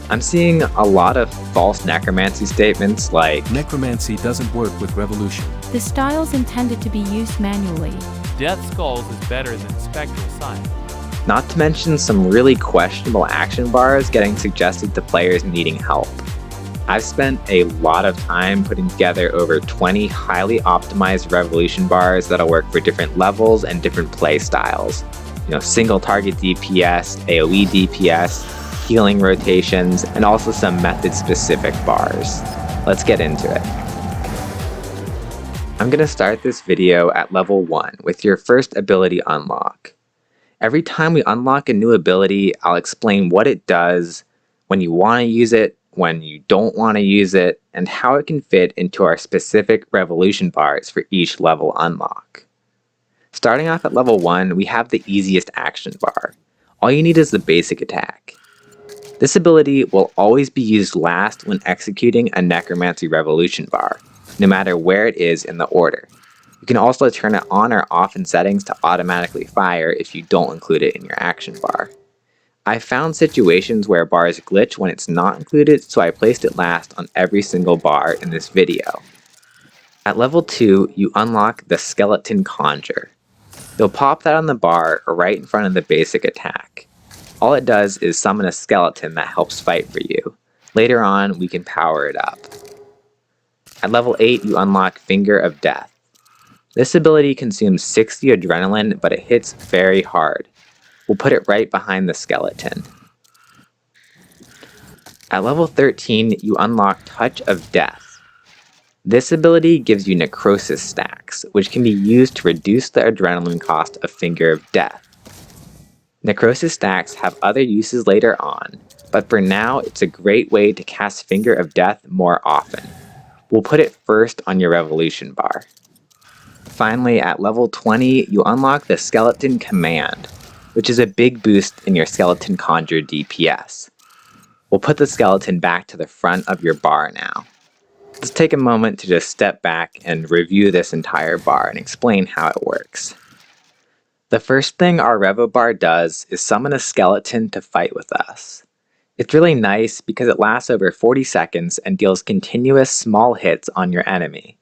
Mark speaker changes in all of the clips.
Speaker 1: I'm seeing a lot of false necromancy statements like,
Speaker 2: Necromancy doesn't work with revolution.
Speaker 3: The style's intended to be used manually.
Speaker 4: Death Skulls is better than Spectral Scythe.
Speaker 1: not to mention some really questionable action bars getting suggested to players needing help. I've spent a lot of time putting together over 20 highly optimized revolution bars that'll work for different levels and different play styles. Single target DPS, AoE DPS, healing rotations, and also some method-specific bars. Let's get into it. I'm going to start this video at level 1 with your first ability unlock. Every time we unlock a new ability, I'll explain what it does, when you want to use it, when you don't want to use it, and how it can fit into our specific revolution bars for each level unlock. Starting off at level 1, we have the easiest action bar. All you need is the basic attack. This ability will always be used last when executing a Necromancy revolution bar, no matter where it is in the order. You can also turn it on or off in settings to automatically fire if you don't include it in your action bar. I've found situations where bars glitch when it's not included, so I placed it last on every single bar in this video. At level 2, you unlock the Skeleton Conjure. You'll pop that on the bar right in front of the basic attack. All it does is summon a skeleton that helps fight for you. Later on, we can power it up. At level 8, you unlock Finger of Death. This ability consumes 60 adrenaline, but it hits very hard. We'll put it right behind the skeleton. At level 13, you unlock Touch of Death. This ability gives you necrosis stacks, which can be used to reduce the adrenaline cost of Finger of Death. Necrosis stacks have other uses later on, but for now it's a great way to cast Finger of Death more often. We'll put it first on your revolution bar. Finally, at level 20, you unlock the Skeleton Command, which is a big boost in your Skeleton Conjure DPS. We'll put the skeleton back to the front of your bar now. Let's take a moment to just step back and review this entire bar and explain how it works. The first thing our Revo bar does is summon a skeleton to fight with us. It's really nice because it lasts over 40 seconds and deals continuous small hits on your enemy.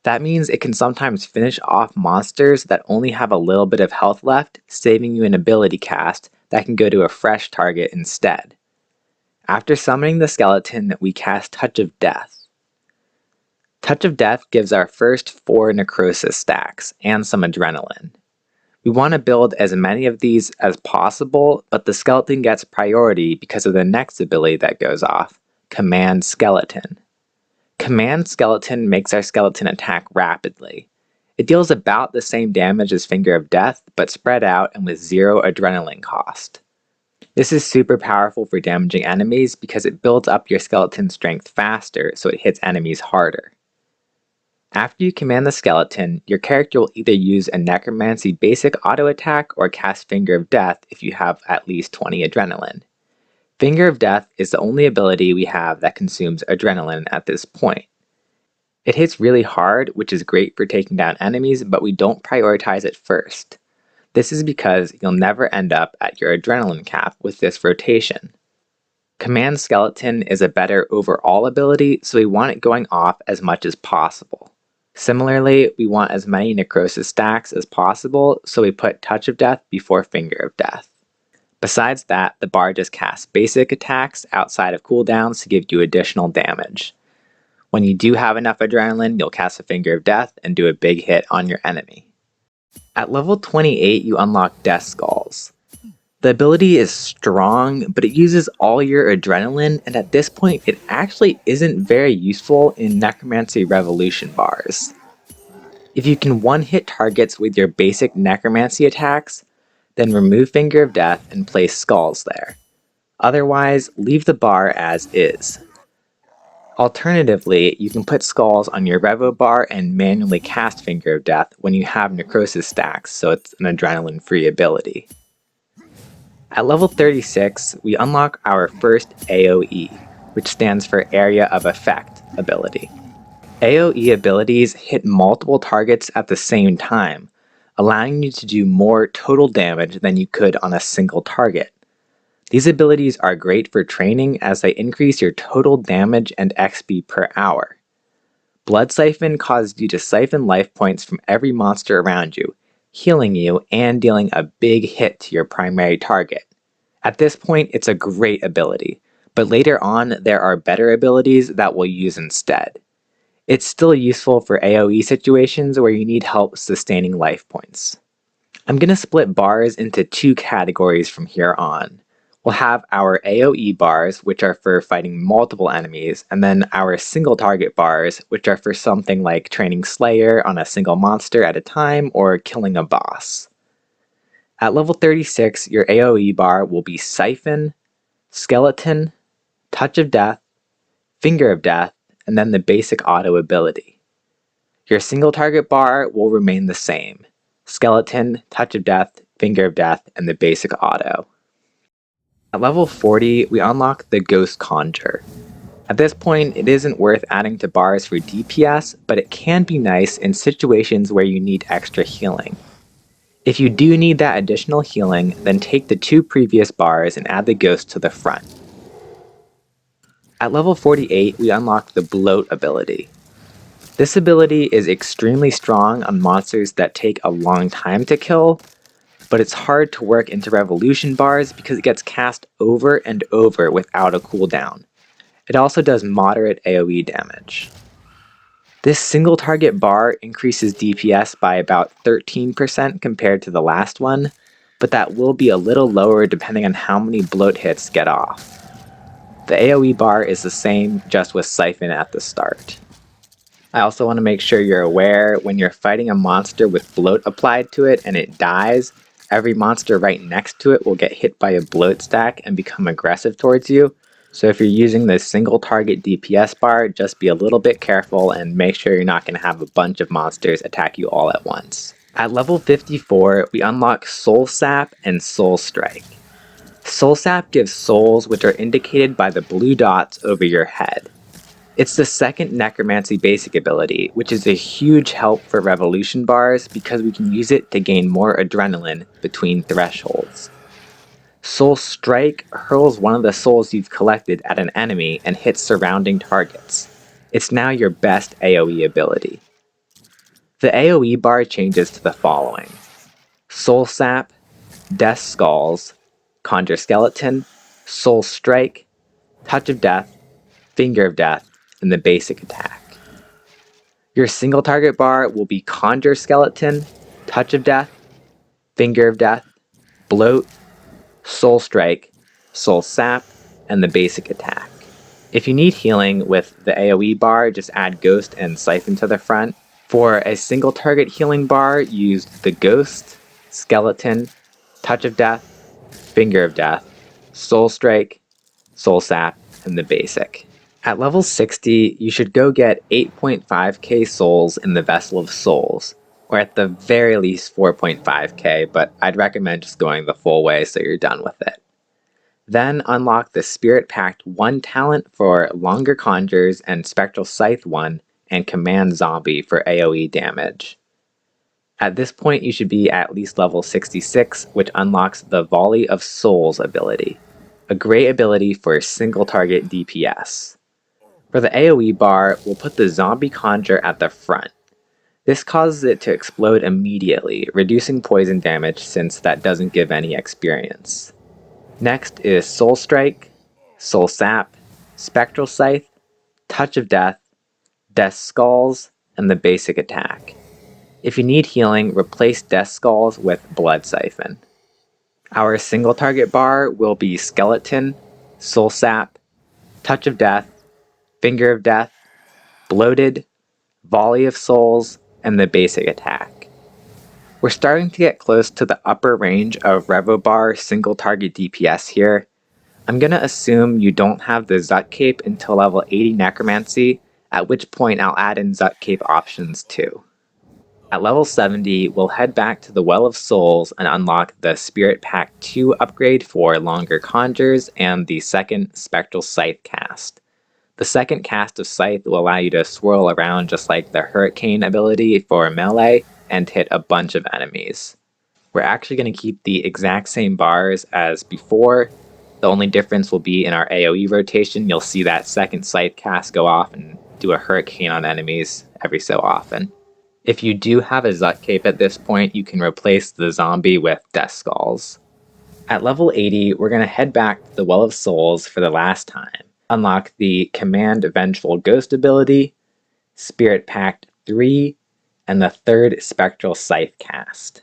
Speaker 1: That means it can sometimes finish off monsters that only have a little bit of health left, saving you an ability cast that can go to a fresh target instead. After summoning the skeleton, we cast Touch of Death. Touch of Death gives our first 4 necrosis stacks and some adrenaline. We want to build as many of these as possible, but the skeleton gets priority because of the next ability that goes off, Command Skeleton. Command Skeleton makes our skeleton attack rapidly. It deals about the same damage as Finger of Death, but spread out and with 0 adrenaline cost. This is super powerful for damaging enemies because it builds up your skeleton's strength faster, so it hits enemies harder. After you command the skeleton, your character will either use a Necromancy basic auto attack or cast Finger of Death if you have at least 20 adrenaline. Finger of Death is the only ability we have that consumes adrenaline at this point. It hits really hard, which is great for taking down enemies, but we don't prioritize it first. This is because you'll never end up at your adrenaline cap with this rotation. Command Skeleton is a better overall ability, so we want it going off as much as possible. Similarly, we want as many necrosis stacks as possible, so we put Touch of Death before Finger of Death. Besides that, the bar just casts basic attacks outside of cooldowns to give you additional damage. When you do have enough adrenaline, you'll cast a Finger of Death and do a big hit on your enemy. At level 28, you unlock Death Skulls. The ability is strong, but it uses all your adrenaline, and at this point, it actually isn't very useful in Necromancy Revolution bars. If you can one-hit targets with your basic Necromancy attacks, then remove Finger of Death and place Skulls there. Otherwise, leave the bar as is. Alternatively, you can put Skulls on your Revo bar and manually cast Finger of Death when you have necrosis stacks, so it's an adrenaline-free ability. At level 36, we unlock our first AoE, which stands for Area of Effect ability. AoE abilities hit multiple targets at the same time, allowing you to do more total damage than you could on a single target. These abilities are great for training as they increase your total damage and XP per hour. Blood Siphon causes you to siphon life points from every monster around you, healing you and dealing a big hit to your primary target. At this point, it's a great ability, but later on there are better abilities that we'll use instead. It's still useful for AoE situations where you need help sustaining life points. I'm going to split bars into two categories from here on. We'll have our AoE bars, which are for fighting multiple enemies, and then our single target bars, which are for something like training Slayer on a single monster at a time or killing a boss. At level 36, your AoE bar will be Siphon, Skeleton, Touch of Death, Finger of Death, and then the basic auto ability. Your single target bar will remain the same: Skeleton, Touch of Death, Finger of Death, and the basic auto. At level 40, we unlock the Ghost Conjure. At this point, it isn't worth adding to bars for DPS, but it can be nice in situations where you need extra healing. If you do need that additional healing, then take the two previous bars and add the Ghost to the front. At level 48, we unlock the Bloat ability. This ability is extremely strong on monsters that take a long time to kill, but it's hard to work into revolution bars because it gets cast over and over without a cooldown. It also does moderate AoE damage. This single target bar increases DPS by about 13% compared to the last one, but that will be a little lower depending on how many bloat hits get off. The AoE bar is the same, just with Siphon at the start. I also want to make sure you're aware when you're fighting a monster with bloat applied to it and it dies, every monster right next to it will get hit by a bloat stack and become aggressive towards you. So if you're using the single target DPS bar, just be a little bit careful and make sure you're not going to have a bunch of monsters attack you all at once. At level 54, we unlock Soul Sap and Soul Strike. Soul Sap gives souls which are indicated by the blue dots over your head. It's the second Necromancy basic ability, which is a huge help for revolution bars because we can use it to gain more adrenaline between thresholds. Soul Strike hurls one of the souls you've collected at an enemy and hits surrounding targets. It's now your best AoE ability. The AoE bar changes to the following: Soul Sap, Death Skulls, Conjure Skeleton, Soul Strike, Touch of Death, Finger of Death, and the basic attack. Your single target bar will be Conjure Skeleton, Touch of Death, Finger of Death, Bloat, Soul Strike, Soul Sap, and the basic attack. If you need healing with the AoE bar, just add Ghost and Siphon to the front. For a single target healing bar, use the Ghost, Skeleton, Touch of Death, Finger of Death, Soul Strike, Soul Sap, and the basic. At level 60, you should go get 8.5k souls in the Vessel of Souls, or at the very least 4.5k, but I'd recommend just going the full way so you're done with it. Then unlock the Spirit Pact 1 talent for longer conjures and Spectral Scythe 1 and Command Zombie for AoE damage. At this point you should be at least level 66, which unlocks the Volley of Souls ability, a great ability for single target DPS. For the AoE bar, we'll put the Zombie Conjure at the front. This causes it to explode immediately, reducing poison damage since that doesn't give any experience. Next is Soul Strike, Soul Sap, Spectral Scythe, Touch of Death, Death Skulls, and the basic attack. If you need healing, replace Death Skulls with Blood Siphon. Our single target bar will be Skeleton, Soul Sap, Touch of Death, Finger of Death, Bloated, Volley of Souls, and the basic attack. We're starting to get close to the upper range of Revobar single target DPS here. I'm going to assume you don't have the Zut Cape until level 80 Necromancy, at which point I'll add in Zut Cape options too. At level 70, we'll head back to the Well of Souls and unlock the Spirit Pact 2 upgrade for longer conjures and the second Spectral Scythe cast. The second cast of Scythe will allow you to swirl around just like the Hurricane ability for melee and hit a bunch of enemies. We're actually going to keep the exact same bars as before, The only difference will be in our AoE rotation, you'll see that second scythe cast go off and do a hurricane on enemies every so often. If you do have a Zut Cape at this point, you can replace the zombie with Death Skulls. At level 80, we're going to head back to the Well of Souls for the last time. Unlock the Command Vengeful Ghost ability, Spirit Pact 3, and the third Spectral Scythe cast.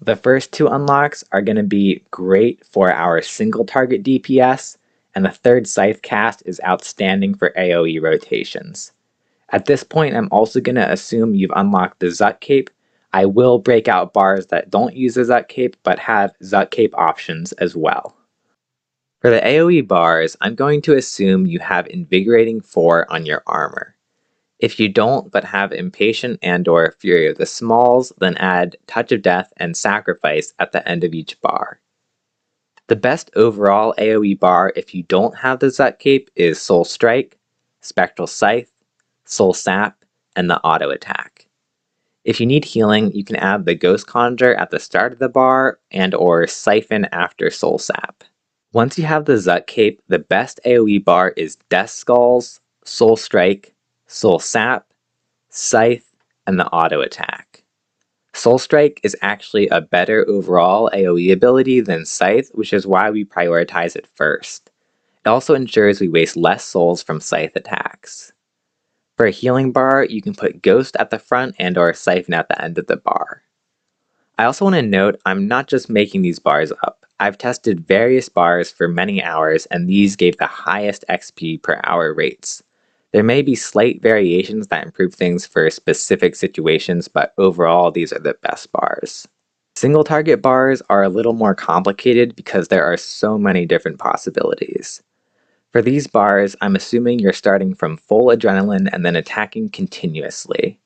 Speaker 1: The first two unlocks are going to be great for our single target DPS, and the third Scythe cast is outstanding for AoE rotations. At this point, I'm also going to assume you've unlocked the Zut Cape. I will break out bars that don't use the Zut Cape, but have Zut Cape options as well. For the AoE bars, I'm going to assume you have Invigorating 4 on your armor. If you don't, but have Impatient and/or Fury of the Smalls, then add Touch of Death and Sacrifice at the end of each bar. The best overall AoE bar if you don't have the Zut Cape is Soul Strike, Spectral Scythe, Soul Sap, and the Auto Attack. If you need healing, you can add the Ghost Conjure at the start of the bar and/or Siphon after Soul Sap. Once you have the Zut Cape, the best AoE bar is Death Skulls, Soul Strike, Soul Sap, Scythe, and the Auto Attack. Soul Strike is actually a better overall AoE ability than Scythe, which is why we prioritize it first. It also ensures we waste less souls from Scythe attacks. For a healing bar, you can put Ghost at the front and/or Siphon at the end of the bar. I also want to note I'm not just making these bars up. I've tested various bars for many hours, and these gave the highest XP per hour rates. There may be slight variations that improve things for specific situations, but overall these are the best bars. Single target bars are a little more complicated because there are so many different possibilities. For these bars, I'm assuming you're starting from full adrenaline and then attacking continuously.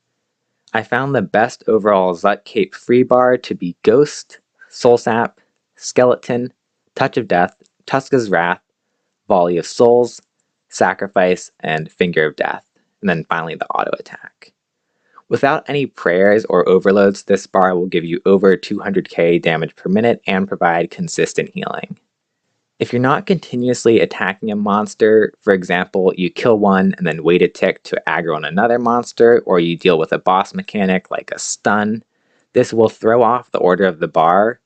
Speaker 1: I found the best overall Zut Cape free bar to be Ghost, Soul Sap, Skeleton, Touch of Death, Tuska's Wrath, Volley of Souls, Sacrifice, and Finger of Death, and then finally the Auto Attack. Without any prayers or overloads, this bar will give you over 200k damage per minute and provide consistent healing. If you're not continuously attacking a monster, for example, you kill one and then wait a tick to aggro on another monster, or you deal with a boss mechanic like a stun, this will throw off the order of the bar.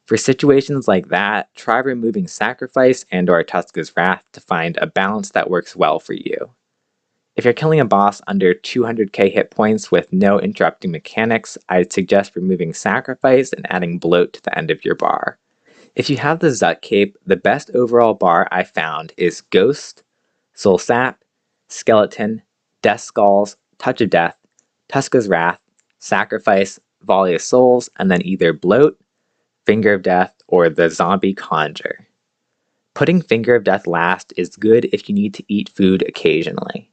Speaker 1: For situations like that, try removing Sacrifice and/or Tuska's Wrath to find a balance that works well for you. If you're killing a boss under 200k hit points with no interrupting mechanics, I'd suggest removing Sacrifice and adding Bloat to the end of your bar. If you have the Zut Cape, the best overall bar I found is Ghost, Soul Sap, Skeleton, Death Skulls, Touch of Death, Tuska's Wrath, Sacrifice, Volley of Souls, and then either Bloat, Finger of Death, or the Zombie Conjure. Putting Finger of Death last is good if you need to eat food occasionally.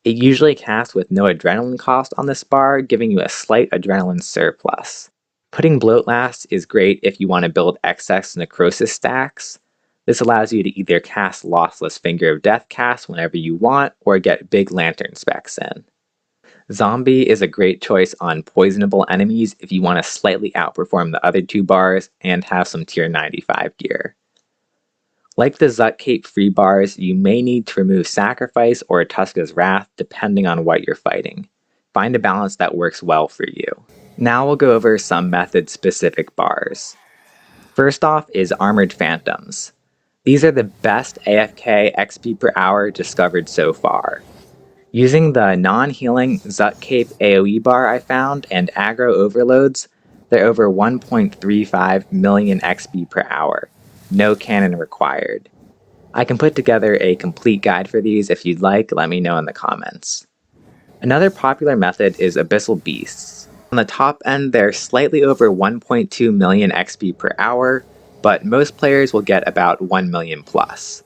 Speaker 1: It usually casts with no adrenaline cost on this bar, giving you a slight adrenaline surplus. Putting Bloat last is great if you want to build excess necrosis stacks. This allows you to either cast Lossless Finger of Death cast whenever you want, or get big lantern specs in. Zombie is a great choice on poisonable enemies if you want to slightly outperform the other two bars and have some tier 95 gear. Like the Zut Cape free bars, you may need to remove Sacrifice or Tuska's Wrath depending on what you're fighting. Find a balance that works well for you. Now we'll go over some method-specific bars. First off is Armored Phantoms. These are the best AFK XP per hour discovered so far. Using the non-healing Zut Cape AoE bar I found and aggro overloads, they're over 1.35 million XP per hour. No cannon required. I can put together a complete guide for these if you'd like, let me know in the comments. Another popular method is Abyssal Beasts. On the top end, they're slightly over 1.2 million XP per hour, but most players will get about 1 million plus.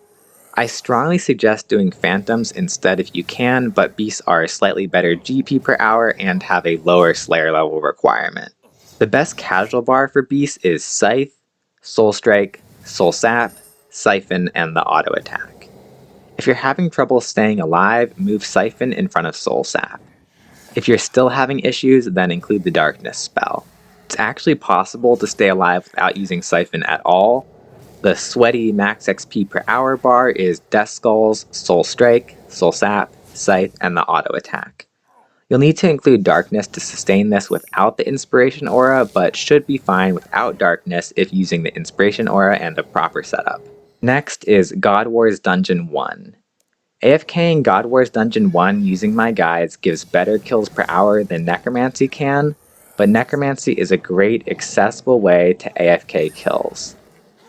Speaker 1: I strongly suggest doing Phantoms instead if you can, but Beasts are slightly better GP per hour and have a lower Slayer level requirement. The best casual bar for Beasts is Scythe, Soul Strike, Soul Sap, Siphon, and the Auto Attack. If you're having trouble staying alive, move Siphon in front of Soul Sap. If you're still having issues, then include the Darkness spell. It's actually possible to stay alive without using Siphon at all. The sweaty max XP per hour bar is Death Skulls, Soul Strike, Soul Sap, Scythe, and the auto attack. You'll need to include Darkness to sustain this without the Inspiration Aura, but should be fine without Darkness if using the Inspiration Aura and a proper setup. Next is God Wars Dungeon 1. AFKing God Wars Dungeon 1 using my guides gives better kills per hour than Necromancy can, but Necromancy is a great accessible way to AFK kills.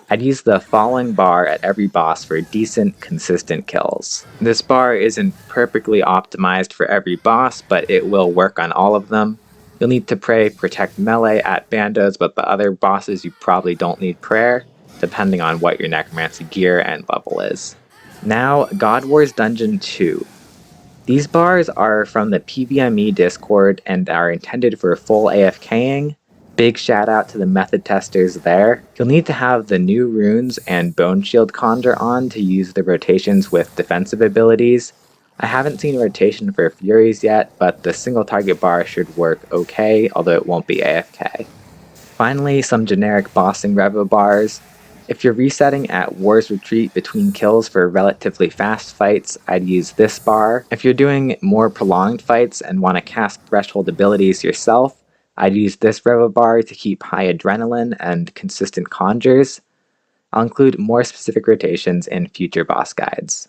Speaker 1: I'd use the following bar at every boss for decent, consistent kills. This bar isn't perfectly optimized for every boss, but it will work on all of them. You'll need to pray Protect Melee at Bandos, but the other bosses you probably don't need prayer, depending on what your Necromancy gear and level is. Now, God Wars Dungeon 2. These bars are from the PVME Discord and are intended for full AFKing. Big shout out to the method testers there. You'll need to have the new runes and Bone Shield Conjure on to use the rotations with defensive abilities. I haven't seen rotation for Furies yet, but the single target bar should work okay, although it won't be AFK. Finally, some generic bossing revo bars. If you're resetting at War's Retreat between kills for relatively fast fights, I'd use this bar. If you're doing more prolonged fights and want to cast threshold abilities yourself, I'd use this revo bar to keep high adrenaline and consistent conjures. I'll include more specific rotations in future boss guides.